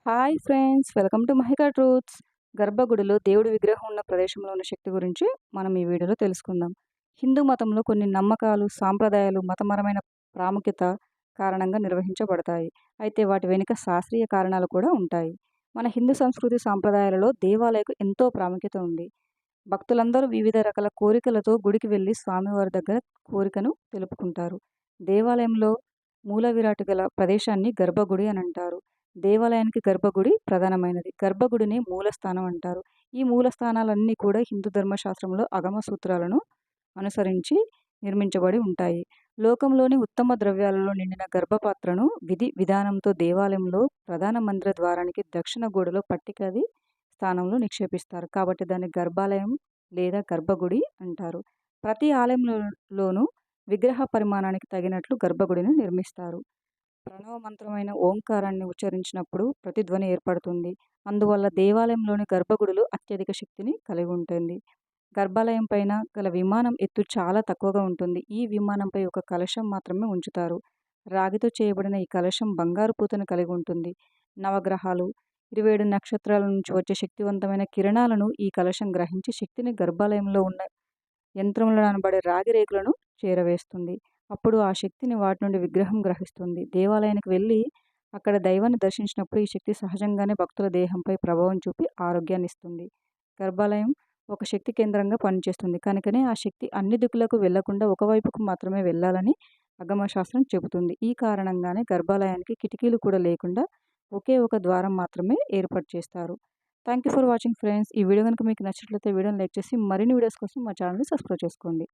Hi friends, welcome to Mahika truths. గర్భగుడిలో దేవుడి విగ్రహం ఉన్న ప్రదేశంలో ఉన్న శక్తి గురించి మనం ఈ వీడియోలో తెలుసుకుందాం. హిందూ మతంలో కొన్ని నమ్మకాలు, సాంప్రదాయాలు మతపరమైన ప్రాముఖ్యత కారణంగా నిర్వహించబడతాయి. అయితే వాటి వెనుక శాస్త్రీయ కారణాలు కూడా ఉంటాయి. మన హిందూ సంస్కృతి సాంప్రదాయాలలో దేవాలయకు ఎంతో ప్రాముఖ్యత ఉంది. భక్తులందరూ వివిధ రకాల కోరికలతో గుడికి వెళ్ళి స్వామివారి దగ్గర కోరికను తెలుపుకుంటారు. దేవాలయంలో మూల విరాట్ గల ప్రదేశాన్ని గర్భగుడి అని అంటారు. దేవాలయానికి గర్భగుడి ప్రధానమైనది. గర్భగుడిని మూలస్థానం అంటారు. ఈ మూలస్థానాలన్నీ కూడా హిందూ ధర్మశాస్త్రంలో ఆగమ సూత్రాలను అనుసరించి నిర్మించబడి ఉంటాయి. లోకంలోని ఉత్తమ ద్రవ్యాలలో నిండిన గర్భపాత్రను విధి విధానంతో దేవాలయంలో ప్రధాన మందిర ద్వారానికి దక్షిణ గోడలో పట్టికది స్థానంలో నిక్షేపిస్తారు. కాబట్టి దాన్ని గర్భాలయం లేదా గర్భగుడి అంటారు. ప్రతి ఆలయంలోనూ విగ్రహ పరిమాణానికి తగినట్లు గర్భగుడిని నిర్మిస్తారు. ప్రణవ మంత్రమైన ఓంకారాన్ని ఉచ్చరించినప్పుడు ప్రతిధ్వని ఏర్పడుతుంది. అందువల్ల దేవాలయంలోని గర్భగుడులు అత్యధిక శక్తిని కలిగి ఉంటుంది. గర్భాలయం పైన గల విమానం ఎత్తు చాలా తక్కువగా ఉంటుంది. ఈ విమానంపై ఒక కలశం మాత్రమే ఉంచుతారు. రాగితో చేయబడిన ఈ కలశం బంగారు పూతను కలిగి ఉంటుంది. నవగ్రహాలు, 27 నక్షత్రాల నుంచి వచ్చే శక్తివంతమైన కిరణాలను ఈ కలశం గ్రహించి శక్తిని గర్భాలయంలో ఉన్న యంత్రంలో అనబడే రాగి రేకులను చేరవేస్తుంది. అప్పుడు ఆ శక్తిని వాటి నుండి విగ్రహం గ్రహిస్తుంది. దేవాలయానికి వెళ్ళి అక్కడ దైవాన్ని దర్శించినప్పుడు ఈ శక్తి సహజంగానే భక్తుల దేహంపై ప్రభావం చూపి ఆరోగ్యాన్ని ఇస్తుంది. గర్భాలయం ఒక శక్తి కేంద్రంగా పనిచేస్తుంది. కనుకనే ఆ శక్తి అన్ని దిక్కులకు వెళ్లకుండా ఒకవైపుకు మాత్రమే వెళ్ళాలని అగమశాస్త్రం చెబుతుంది. ఈ కారణంగానే గర్భాలయానికి కిటికీలు కూడా లేకుండా ఒకే ఒక ద్వారం మాత్రమే ఏర్పాటు చేస్తారు. Thank you for watching friends. ఈ వీడియో కనుక మీకు నచ్చినట్లయితే వీడియోని లైక్ చేసి మరిన్ని వీడియోస్ కోసం మా ఛానల్ని సబ్స్క్రైబ్ చేసుకోండి.